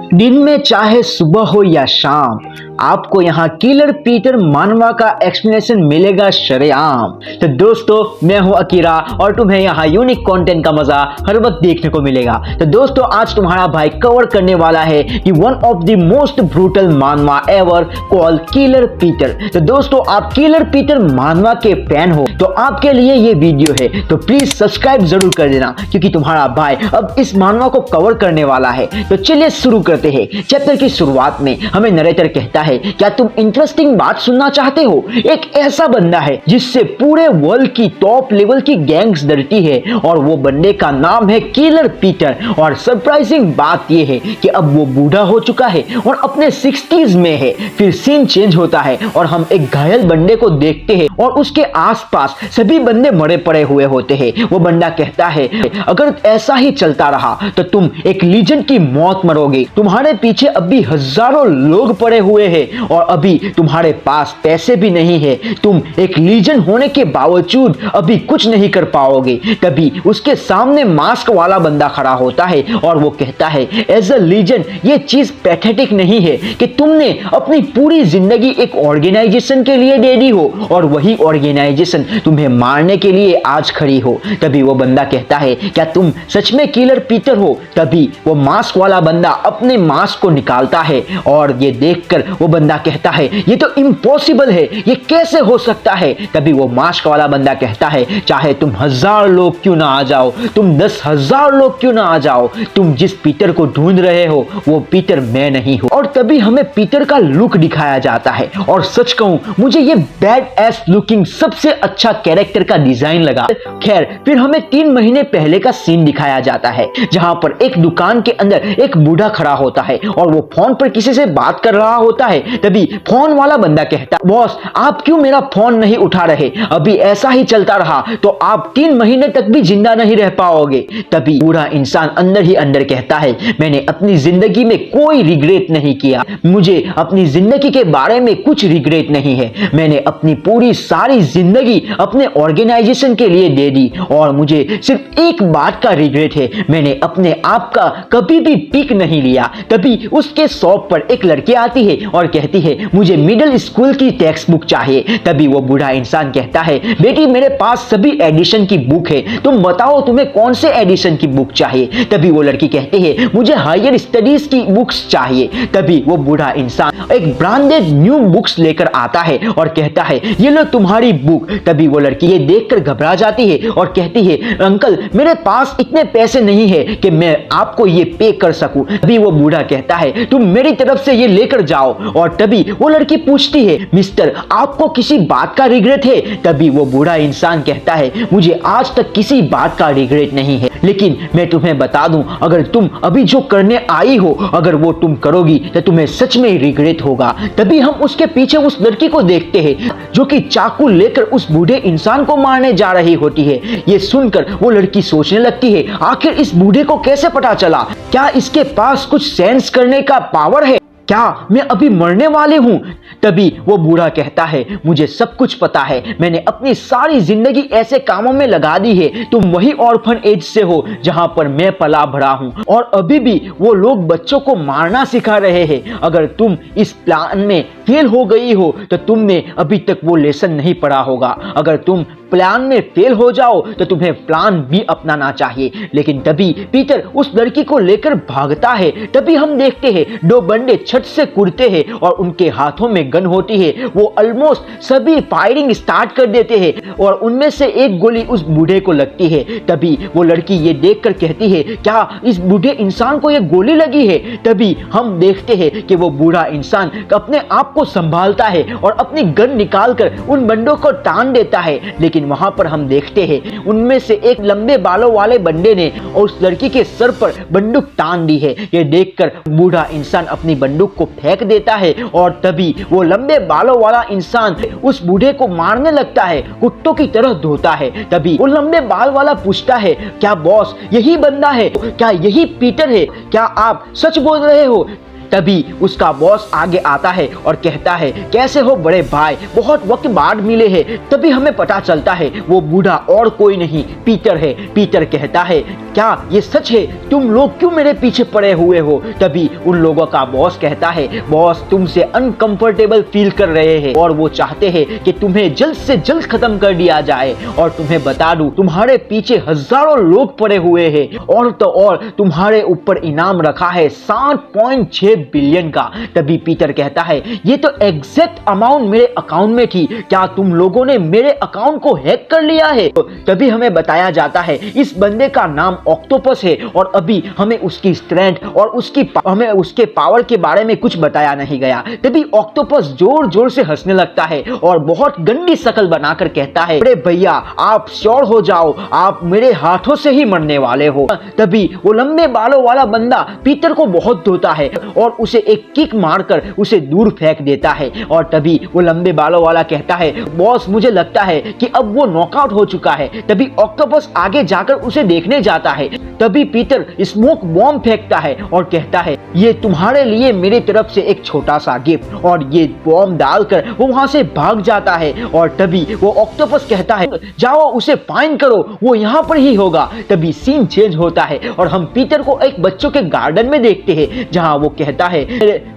दिन में चाहे सुबह हो या शाम, आपको यहाँ किलर पीटर मानवा का एक्सप्लेनेशन मिलेगा शरेआम। तो दोस्तों, मैं हूँ अकीरा और तुम्हें यहाँ यूनिक कंटेंट का मजा हर वक्त देखने को मिलेगा। तो दोस्तों, आज तुम्हारा भाई कवर करने वाला है कि one of the most brutal मानवा एवर कॉल्ड किलर पीटर। तो दोस्तों, आप किलर पीटर मानवा के फैन हो तो आपके लिए ये वीडियो है, तो प्लीज सब्सक्राइब जरूर कर देना क्योंकि तुम्हारा भाई अब इस मानवा को कवर करने वाला है। तो चलिए शुरू करते हैं। चैप्टर की शुरुआत में हमें नरेटर कहता है, क्या तुम इंटरेस्टिंग बात सुनना चाहते हो? एक ऐसा बंदा है जिससे पूरे वर्ल्ड की टॉप लेवल की गैंग्स डरती है और वो बंदे का नाम है किलर पीटर। और सरप्राइजिंग बात ये है कि अब वो बूढ़ा हो चुका है और अपने 60s में है। फिर सीन चेंज होता है और हम एक घायल बंदे को देखते हैं और उसके आसपास सभी बंदे मरे पड़े हुए होते हैं। वो बंदा कहता है, अगर ऐसा ही चलता रहा तो तुम एक लीजेंड की मौत मरोगे। तुम्हारे पीछे अभी हजारों लोग पड़े हुए हैं और अभी तुम्हारे पास पैसे भी नहीं है। तुम एक लीजेंड होने के बावजूद अभी कुछ नहीं कर पाओगे। तभी उसके सामने मास्क वाला बंदा खड़ा होता है और वो कहता है, एज अ लीजेंड ये चीज पैथेटिक नहीं है कि तुमने अपनी पूरी जिंदगी एक ऑर्गेनाइजेशन के लिए दे दी हो और वही ऑर्गेनाइजेशन तुम्हें मारने के लिए आज खड़ी हो। तभी वो बंदा कहता है, क्या तुम सच में किलर पीटर हो? तभी वो मास्क वाला बंदा अपने मास्क को निकालता है और ये देखकर वो बंदा कहता है, ये तो इम्पॉसिबल है, ये कैसे हो सकता है? तभी वो मास्क वाला बंदा कहता है, चाहे तुम 1000 लोग क्यों ना आ जाओ, तुम 10,000 लोग क्यों ना आ जाओ, तुम जिस पीटर को ढूंढ रहे हो वो पीटर मैं नहीं हूं। और तभी हमें पीटर का लुक दिखाया जाता है और सच कहूं, मुझे ये बैड एस लुकिंग सबसे अच्छा कैरेक्टर का डिजाइन लगा। खैर, फिर हमें 3 महीने पहले का सीन दिखाया जाता है जहां पर एक दुकान के अंदर एक बूढ़ा खड़ा होता है और वो फोन पर किसी से बात कर रहा होता है। तभी फोन वाला बंदा कहता, बॉस आप क्यों मेरा फोन नहीं उठा रहे? अभी ऐसा ही चलता रहा तो आप 3 महीने तक भी जिंदा नहीं रह पाओगे। तभी बूढ़ा इंसान अंदर ही अंदर कहता है, मैंने अपनी जिंदगी में कोई रिग्रेट नहीं किया, मुझे अपनी जिंदगी के बारे में कुछ रिग्रेट नहीं है। मैंने अपनी पूरी सारी जिंदगी अपने ऑर्गेनाइजेशन के लिए दे दी और मुझे सिर्फ एक बात का रिग्रेट है, मैंने अपने आप का कभी भी पिक नहीं लिया। तभी उसके शॉप पर एक लड़की आती है और कहती है, मुझे मिडिल स्कूल की टेक्स्ट बुक चाहिए। तभी वो बूढ़ा इंसान कहता है, बेटी मेरे पास सभी एडिशन की बुक है, तुम बताओ तुम्हें कौन से एडिशन की बुक चाहिए? तभी वो लड़की कहती है, मुझे हायर स्टडीज की बुक्स चाहिए। तभी वो बूढ़ा इंसान एक ब्रांडेड न्यू बुक्स लेकर आता है और कहता है, ये लो तुम्हारी बुक। तभी वो लड़की ये देखकर घबरा जाती है और कहती है, अंकल मेरे पास इतने पैसे नहीं है कि मैं आपको ये पे कर सकूं। तभी वो बूढ़ा कहता है, तुम मेरी तरफ से ये लेकर जाओ। और तभी वो लड़की पूछती है, मिस्टर आपको किसी बात का रिग्रेट है? तभी वो बूढ़ा इंसान कहता है, मुझे आज तक किसी बात का रिग्रेट नहीं है, लेकिन मैं तुम्हें बता दूं, अगर तुम अभी जो करने आई हो अगर वो तुम करोगी तो तुम्हें सच में रिग्रेट होगा। तभी हम उसके पीछे उस लड़की को देखते हैं जो कि चाकू लेकर उस बूढ़े इंसान को मारने जा रही होती है। ये सुनकर वो लड़की सोचने लगती है, आखिर इस बूढ़े को कैसे पता चला? क्या इसके पास कुछ सेंस करने का पावर है? क्या मैं अभी मरने वाले हूं? तभी वो बूढ़ा कहता है, मुझे सब कुछ पता है, मैंने अपनी सारी जिंदगी ऐसे कामों में लगा दी है। तुम वही ऑर्फन एज से हो जहां पर मैं पला भरा हूं और अभी भी वो लोग बच्चों को मारना सिखा रहे हैं। अगर तुम इस प्लान में फेल हो गई हो तो तुमने अभी तक वो लेसन नहीं पढ़ा होगा। अगर तुम प्लान में फेल हो जाओ तो तुम्हें प्लान भी अपनाना चाहिए। लेकिन तभी पीटर उस लड़की को लेकर भागता है। तभी हम देखते हैं 2 बंदे छत से कूदते हैं और उनके हाथों में गन होती है। वो ऑलमोस्ट सभी फायरिंग स्टार्ट कर देते हैं और उनमें से एक गोली उस बूढ़े को लगती है। तभी वो लड़की ये देखकर कहती है, क्या इस बूढ़े इंसान को ये गोली लगी है? तभी हम देखते हैं कि वो बूढ़ा इंसान अपने आप को संभालता है और अपनी गन निकालकर उन बंदों को तान देता है। लेकिन वहां पर हम देखते हैं उनमें से एक लंबे बालों वाले बंदे ने उस लड़की के सर पर बंदूक तान दी है। ये देखकर बूढ़ा इंसान अपनी बंदूक को फेंक देता है और तभी वो लंबे बालों वाला इंसान उस बूढ़े को मारने लगता है, कुत्तों की तरह धोता है। तभी वो लंबे बाल वाला पूछता है, क्या बॉस यही बंदा है? क्या यही पीटर है? क्या आप सच बोल रहे हो? तभी उसका बॉस आगे आता है और कहता है, कैसे हो बड़े भाई, बहुत वक्त बाद मिले हैं। तभी हमें पता चलता है वो बूढ़ा और कोई नहीं पीटर है। पीटर कहता है, क्या ये सच है? तुम लोग क्यों मेरे पीछे पड़े हुए हो? तभी उन लोगों का बॉस कहता है, बॉस तुमसे अनकंफर्टेबल फील कर रहे हैं और वो चाहते हैं कि तुम्हें जल्द से जल्द खत्म कर दिया जाए। और तुम्हें बता दूं, तुम्हारे पीछे हजारों लोग पड़े हुए हैं और तो और तुम्हारे ऊपर इनाम रखा है 7.6 बिलियन का। तभी पीटर कहता है, ये तो एग्जैक्ट अमाउंट मेरे अकाउंट में थी, क्या तुम लोगों ने मेरे अकाउंट को हैक कर लिया है? तभी हमें बताया जाता है इस बंदे का नाम ऑक्टोपस है और अभी हमें उसकी स्ट्रेंथ और हमें उसके पावर के बारे में कुछ बताया नहीं गया। तभी ऑक्टोपस जोर जोर से हंसने लगता है और बहुत गंदी शक्ल बनाकर कहता है, अरे भैया आप श्योर हो जाओ, आप मेरे हाथों से ही मरने वाले हो। तभी वो लंबे बालों वाला बंदा पीटर को बहुत धोता है और उसे एक किक मारकर उसे दूर फेंक देता है। और तभी वो लंबे बालों वाला कहता है, बॉस मुझे लगता है कि अब वो नॉकआउट हो चुका है। तभी ऑक्टोपस आगे जाकर उसे देखने जाता है। तभी पीटर स्मोक बॉम्ब फेंकता है और कहता है, ये तुम्हारे लिए मेरी तरफ से एक छोटा सा गिफ्ट। और ये बॉम्ब डालकर वो वहां से भाग जाता है। और तभी वो ऑक्टोपस कहता है, जाओ उसे फाइंड करो, वो यहाँ पर ही होगा। तभी सीन चेंज होता है और हम पीटर को एक बच्चों के गार्डन में देखते हैं, जहाँ वो कहता है,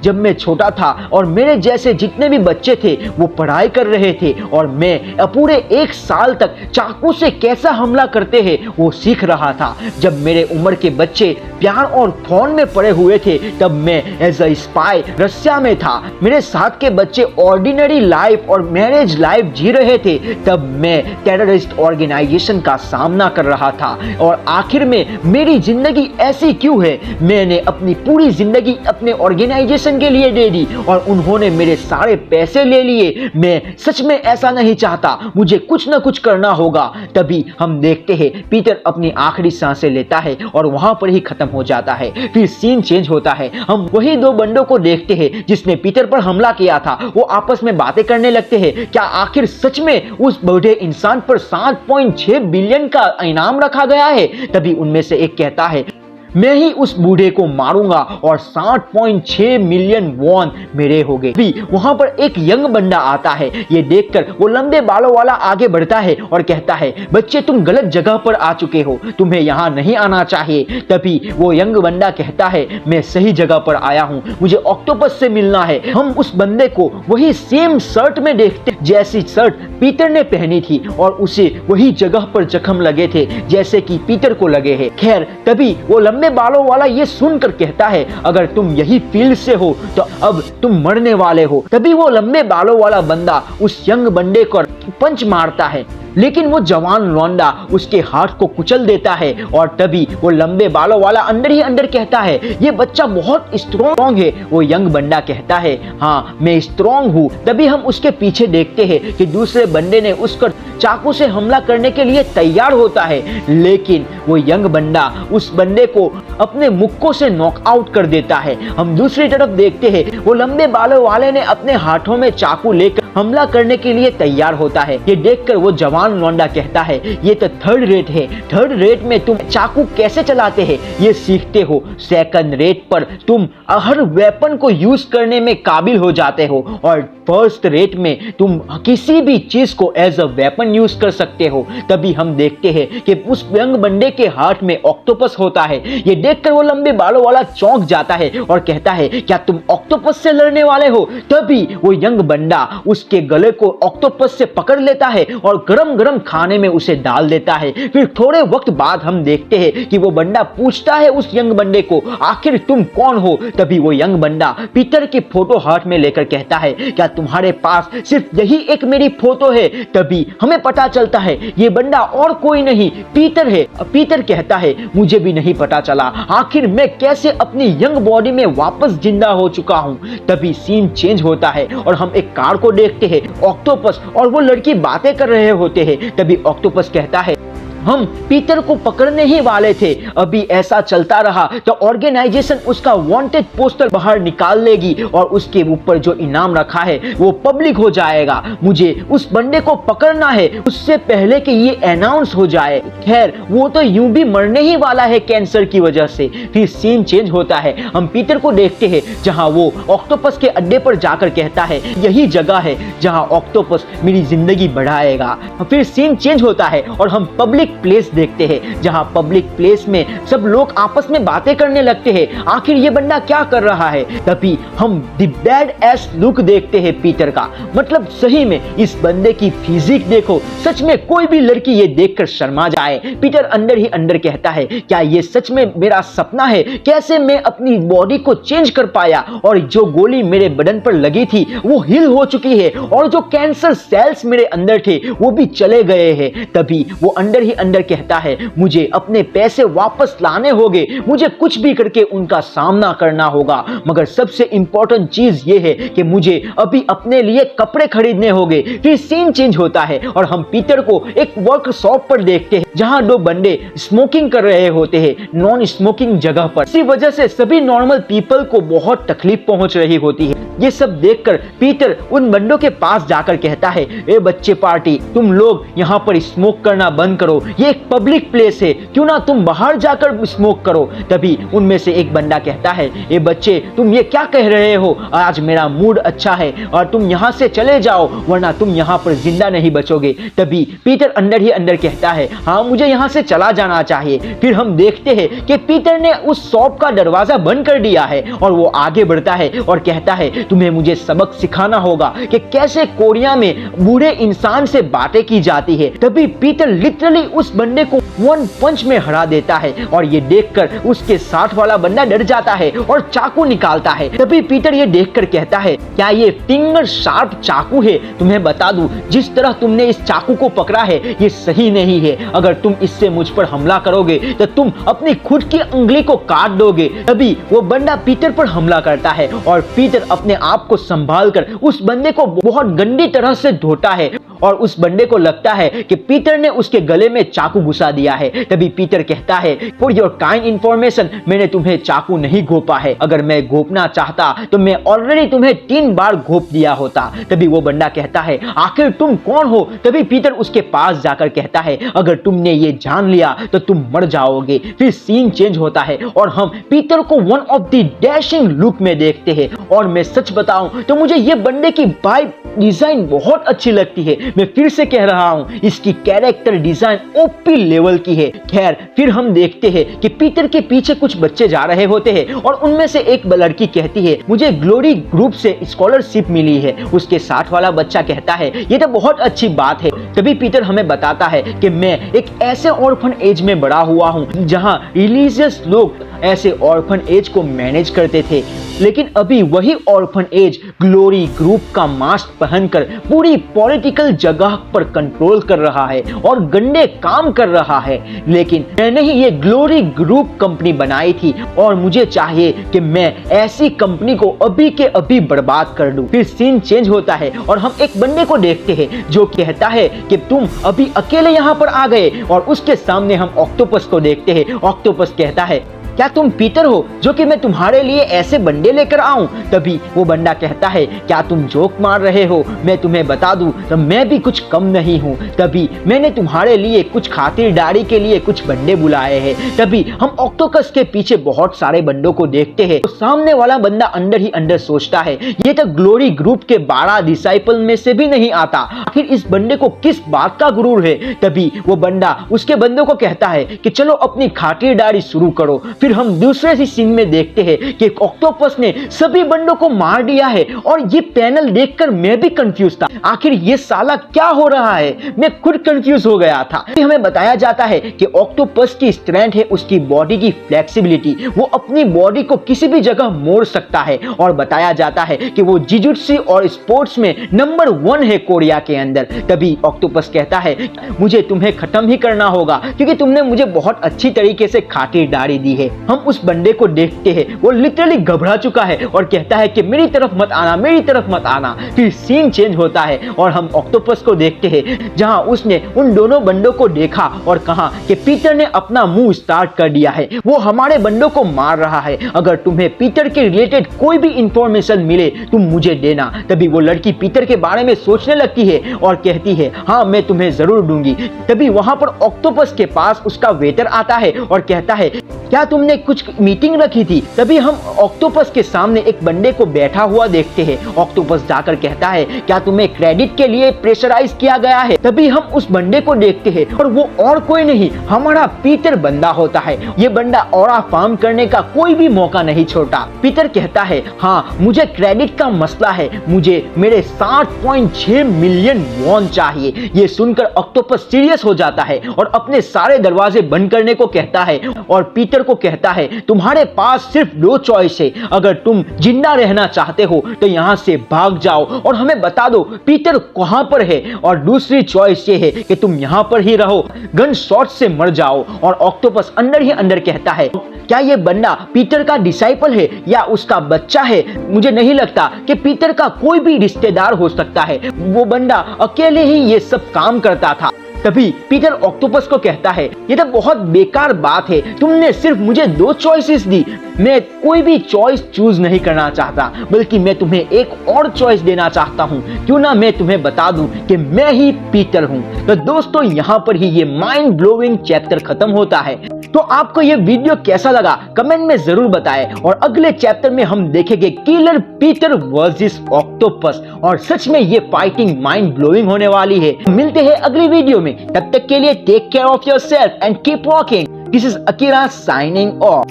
जब मैं छोटा था और मेरे जैसे जितने भी बच्चे थे वो पढ़ाई कर रहे थे और मैं पूरे 1 साल तक चाकू से कैसा हमला करते हैं वो सीख रहा था। जब मेरे उम्र के बच्चे प्यार और फोन में पड़े हुए थे तब मैं एज अ स्पाई रशिया में था। मेरे साथ के बच्चे ऑर्डिनरी लाइफ और मैरिज लाइफ जी रहे थे तब मैं टेररिस्ट ऑर्गेनाइजेशन का सामना कर रहा था। और आखिर में मेरी जिंदगी ऐसी क्यों है? मैंने अपनी पूरी जिंदगी अपने ऑर्गेनाइजेशन के लिए दे दी और उन्होंने मेरे सारे पैसे ले लिए। मैं सच में ऐसा नहीं चाहता, मुझे कुछ ना कुछ करना होगा। तभी हम देखते हैं पीटर अपनी आखिरी सांसें लेता है और वहां पर ही खत्म हो जाता है। फिर सीन चेंज होता है, हम वही 2 बंदों को देखते हैं जिसने पीटर पर हमला किया था। वो आपस में बातें करने लगते हैं, क्या आखिर सच में उस बूढ़े इंसान पर 7.6 बिलियन का इनाम रखा गया है? तभी उनमें से एक कहता है, मैं ही उस बूढ़े को मारूंगा और 7.6 मिलियन वॉन मेरे हो गए। भी वहां पर एक यंग बंदा आता है। ये देखकर वो लंबे बालों वाला आगे बढ़ता है और कहता है, बच्चे तुम गलत जगह पर आ चुके हो, तुम्हें यहाँ नहीं आना चाहिए। तभी वो यंग बंदा कहता है, मैं सही जगह पर आया हूँ, मुझे ऑक्टोपस से मिलना है। हम उस बंदे को वही सेम शर्ट में देखते जैसी शर्ट पीटर ने पहनी थी और उसे वही जगह पर जख्म लगे थे जैसे कि पीटर को लगे हैं। खैर तभी वो लंबे बालों वाला ये सुनकर कहता है, अगर तुम यही फील्ड से हो तो अब तुम मरने वाले हो। तभी वो लंबे बालों वाला बंदा उस यंग बंदे को पंच मारता है, लेकिन वो जवान लौंडा उसके हाथ को कुचल देता है। और तभी वो लंबे बालों वाला अंदर ही अंदर कहता है, ये बच्चा बहुत स्ट्रॉन्ग है। वो यंग बंदा कहता है, हाँ मैं स्ट्रॉन्ग हूँ। तभी हम उसके पीछे देखते हैं कि दूसरे बंदे ने उसको चाकू से हमला करने के लिए तैयार होता है, लेकिन वो यंग बंदा उस बंदे को अपने मुक्कों से नॉकआउट कर देता है। हम दूसरी तरफ देखते हैं, वो लंबे बालों वाले ने अपने हाथों में चाकू लेकर हमला करने के लिए तैयार होता है। ये देखकर वो जवान लौंडा कहता है, ये तो 3rd रेट है, 3rd रेट में तुम चाकू कैसे चलाते हैं ये सीखते हो, 2nd रेट पर तुम हर वेपन को यूज करने में काबिल हो जाते हो और 1st रेट में तुम किसी भी चीज को एज अ वेपन यूज कर सकते हो। तभी हम देखते हैं कि उस यंग बंदे के हाथ में ऑक्टोपस होता है। ये देखकर वो लंबे बालों वाला चौंक जाता है और कहता है, क्या तुम ऑक्टोपस से लड़ने वाले हो? तभी वो यंग बंदा उसके गले को ऑक्टोपस से पकड़ लेता है और गरम गरम खाने में उसे डाल देता है। फिर थोड़े वक्त बाद हम देखते हैं कि वो बंदा पूछता है उस यंग बंदे को, आखिर तुम कौन हो? तभी वो यंग बंदा पीटर की फोटो हाथ में लेकर कहता है, क्या तुम्हारे पास सिर्फ यही एक मेरी फोटो है? तभी हमें पता चलता है ये बंदा और कोई नहीं पीटर है। पीटर कहता है, मुझे भी नहीं पता चला आखिर मैं कैसे अपनी यंग बॉडी में वापस जिंदा हो चुका हूं। तभी सीन चेंज होता है और हम एक कार को देखते हैं। ऑक्टोपस और वो लड़की बातें कर रहे होते हैं। तभी ऑक्टोपस कहता है, हम पीटर को पकड़ने ही वाले थे, अभी ऐसा चलता रहा तो ऑर्गेनाइजेशन उसका वांटेड पोस्टर बाहर निकाल लेगी और उसके ऊपर जो इनाम रखा है वो पब्लिक हो जाएगा। मुझे उस बंदे को पकड़ना है उससे पहले कि ये अनाउंस हो जाए। खैर वो तो यूं भी मरने ही वाला है कैंसर की वजह से। फिर सीन चेंज होता है, हम पीटर को देखते हैं जहां वो ऑक्टोपस के अड्डे पर जाकर कहता है, यही जगह है जहां ऑक्टोपस मेरी जिंदगी बढ़ाएगा। फिर सीन चेंज होता है और हम पब्लिक पब्लिक प्लेस देखते हैं, जहां पब्लिक प्लेस में सब लोग आपस में बातें करने लगते हैं। आखिर ये बंदा क्या कर रहा है? तभी हम द बैड एस लुक देखते हैं पीटर का। मतलब सही में इस बंदे की फिजिक देखो, सच में कोई भी लड़की ये देखकर शर्मा जाए। पीटर अंदर ही अंदर कहता है, क्या ये सच में मेरा सपना है? कैसे मैं अपनी बॉडी को चेंज कर पाया? और जो गोली मेरे बदन पर लगी थी वो हील हो चुकी है, और जो कैंसर सेल्स मेरे अंदर थे वो भी चले गए हैं। तभी वो अंदर ही अंदर कहता है, मुझे अपने पैसे वापस लाने होंगे, मुझे कुछ भी करके उनका सामना करना होगा। मगर सबसे इंपॉर्टेंट चीज ये है कि मुझे अभी अपने लिए कपड़े खरीदने होंगे। फिर सीन चेंज होता है और हम पीटर को एक वर्कशॉप पर देखते हैं, जहां दो बंदे स्मोकिंग कर रहे होते हैं, नॉन स्मोकिंग जगह पर। इसी वजह से सभी नॉर्मल पीपल को बहुत तकलीफ पहुंच रही होती है। ये सब देखकर पीटर उन बंदों के पास जाकर कहता है, ए बच्चे पार्टी, तुम लोग यहाँ पर स्मोक करना बंद करो, ये एक पब्लिक प्लेस है, क्यों ना तुम बाहर जाकर स्मोक करो। तभी उनमें से एक बंदा कहता है, ए बच्चे तुम ये क्या कह रहे हो? आज मेरा मूड अच्छा है और तुम यहाँ से चले जाओ, वरना तुम यहाँ पर जिंदा नहीं बचोगे। तभी पीटर अंदर ही अंदर कहता है, हाँ मुझे यहाँ से चला जाना चाहिए। फिर हम देखते हैं कि पीटर ने उस शॉप का दरवाजा बंद कर दिया है और वो आगे बढ़ता है और कहता है, तुम्हें मुझे सबक सिखाना होगा कि कैसे कोरिया में बूढ़े इंसान से बातें की जाती है। तभी पीटर लिटरली उस बंदे को वन पंच में हरा देता है और ये देखकर उसके साथ वाला बंदा डर जाता है और चाकू निकालता है। तभी पीटर ये देखकर कहता है, क्या ये फिंगर शार्प चाकू है? तुम्हें बता दूं, जिस तरह तुमने इस चाकू को पकड़ा है ये सही नहीं है। अगर तुम इससे मुझ पर हमला करोगे तो तुम अपनी खुद की उंगली को काट दोगे। तभी वो बंदा पीटर पर हमला करता है और पीटर अपने आप को संभालकर उस बंदे को बहुत गंदी तरह से धोता है और उस बंदे को लगता है कि पीटर ने उसके गले में चाकू घुसा दिया है। तभी पीटर कहता है, फॉर योर काइंड इंफॉर्मेशन, मैंने तुम्हें चाकू नहीं घोंपा है। अगर मैं घोंपना चाहता तो मैं ऑलरेडी तुम्हें 3 बार घोंप दिया होता। तभी वो बंदा कहता है, आखिर तुम कौन हो? तभी पीटर उसके पास जाकर कहता है, अगर तुमने ये जान लिया तो तुम मर जाओगे। फिर सीन चेंज होता है और हम पीटर को one of the dashing look में देखते हैं। और मैं सच बताऊं तो मुझे ये बंदे की बाइक डिजाइन बहुत अच्छी लगती है। मैं फिर से कह रहा हूं, इसकी कैरेक्टर डिजाइन ओपी लेवल की है। खैर फिर हम देखते हैं कि पीटर के पीछे कुछ बच्चे जा रहे होते हैं और उनमें से एक लड़की कहती है, मुझे ग्लोरी ग्रुप से स्कॉलरशिप मिली है। उसके साथ वाला बच्चा कहता है, ये तो बहुत अच्छी बात है। तभी पीटर हमें बताता है कि मैं एक ऐसे ऑर्फन एज में बड़ा हुआ हूं जहां रिलीजियस लोग ऐसे ऑर्फन एज को मैनेज करते थे, लेकिन अभी वही ऑर्फन एज ग्लोरी ग्रुप का मास्क पहनकर पूरी पॉलिटिकल जगह पर कंट्रोल कर रहा है और गंदे काम कर रहा है। लेकिन मैंने ही ये ग्लोरी ग्रुप कंपनी बनाई थी और मुझे चाहिए कि मैं ऐसी कंपनी को अभी के अभी बर्बाद कर दूं। फिर सीन चेंज होता है और हम एक बंदे को देखते हैं जो कहता है कि तुम अभी अकेले यहाँ पर आ गए, और उसके सामने हम ऑक्टोपस को देखते हैं। ऑक्टोपस कहता है, क्या तुम पीटर हो जो कि मैं तुम्हारे लिए ऐसे बंडे लेकर आऊं? तभी वो बंदा कहता है, क्या तुम जोक मार रहे हो? मैं तुम्हें बता दूं तो मैं भी कुछ कम नहीं हूं। तभी मैंने तुम्हारे लिए कुछ खातिरदारी के लिए कुछ बंडे बुलाए हैं। तभी हम ऑक्टोपस के पीछे बहुत सारे बंदों को देखते हैं। तो सामने वाला बंदा अंदर ही अंदर सोचता है, ये तो ग्लोरी ग्रुप के 12 डिसाइपल में से भी नहीं आता। आखिर इस बंदे को किस बात का गुरूर है? तभी वो बंदा उसके बंदों को कहता है कि चलो अपनी खातिरदारी शुरू करो। फिर हम दूसरे ही सीन में देखते हैं कि ऑक्टोपस ने सभी बंदों को मार दिया है और ये पैनल देखकर मैं भी कंफ्यूज था। आखिर ये साला क्या हो रहा है? मैं खुद कंफ्यूज हो गया था। हमें बताया जाता है कि ऑक्टोपस की स्ट्रेंथ है उसकी बॉडी की फ्लेक्सिबिलिटी। वो अपनी बॉडी को किसी भी जगह मोड़ सकता है और बताया जाता है कि वो जिजुत्सु और स्पोर्ट्स में नंबर 1 है कोरिया के अंदर। तभी ऑक्टोपस कहता है, मुझे तुम्हें खत्म ही करना होगा क्योंकि तुमने मुझे बहुत अच्छी तरीके से खातिरदारी दी है। हम उस बंदे को देखते हैं, वो लिटरली घबरा चुका है और कहता है कि मेरी तरफ मत आना, मेरी तरफ मत आना। फिर सीन चेंज होता है और हम ऑक्टोपस को देखते हैं जहां उसने उन दोनों बंदों को देखा और कहा कि पीटर ने अपना मुंह स्टार्ट कर दिया है, वो हमारे बंदों को मार रहा है। अगर तुम्हें पीटर के रिलेटेड कोई भी इंफॉर्मेशन मिले तुम मुझे देना। तभी वो लड़की पीटर के बारे में सोचने लगती है और कहती है, हाँ मैं तुम्हें जरूर दूंगी। तभी वहां पर ऑक्टोपस के पास उसका वेटर आता है और कहता है, क्या तुम तुमने कुछ मीटिंग रखी थी। तभी हम ऑक्टोपस के सामने एक बंदे को बैठा हुआ देखते हैं। ऑक्टोपस जाकर कहता है, क्या तुम्हें क्रेडिट के लिए प्रेशराइज किया गया है? तभी हम उस बंदे को देखते हैं और वो और कोई नहीं, हमारा पीटर बंदा होता है। ये बंदा ऑरा फार्म करने का कोई भी मौका नहीं छोड़ता। पीटर कहता है, हाँ मुझे क्रेडिट का मसला है, मुझे मेरे 60.6 मिलियन वॉन चाहिए। ये सुनकर ऑक्टोपस सीरियस हो जाता है और अपने सारे दरवाजे बंद करने को कहता है और पीटर को कहता है, तुम्हारे पास सिर्फ 2 चॉइस है। अगर तुम जिंदा रहना चाहते हो तो यहाँ से भाग जाओ और हमें बता दो पीटर कहाँ पर है, और दूसरी चॉइस ये है कि तुम यहाँ पर ही रहो, गन शॉट से मर जाओ। और ऑक्टोपस अंदर ही अंदर कहता है, क्या ये बंदा पीटर का डिसाइपल है या उसका बच्चा है? मुझे नहीं लगता कि पीटर का कोई भी रिश्तेदार हो सकता है, वो बंदा अकेले ही ये सब काम करता था। तभी पीटर ऑक्टोपस को कहता है, ये तो बहुत बेकार बात है, तुमने सिर्फ मुझे 2 चॉइसेस दी, मैं कोई भी चॉइस चूज नहीं करना चाहता, बल्कि मैं तुम्हें एक और चॉइस देना चाहता हूँ। क्यों ना मैं तुम्हें बता दूं कि मैं ही पीटर हूँ। तो दोस्तों यहाँ पर ही ये माइंड ब्लोइंग चैप्टर खत्म होता है। तो आपको ये वीडियो कैसा लगा कमेंट में जरूर बताएं, और अगले चैप्टर में हम देखेंगे किलर पीटर वर्सेस ऑक्टोपस, और सच में ये फाइटिंग माइंड ब्लोइंग होने वाली है। मिलते हैं अगली वीडियो में, तब तक के लिए take care of yourself and keep walking. This is Akira signing of.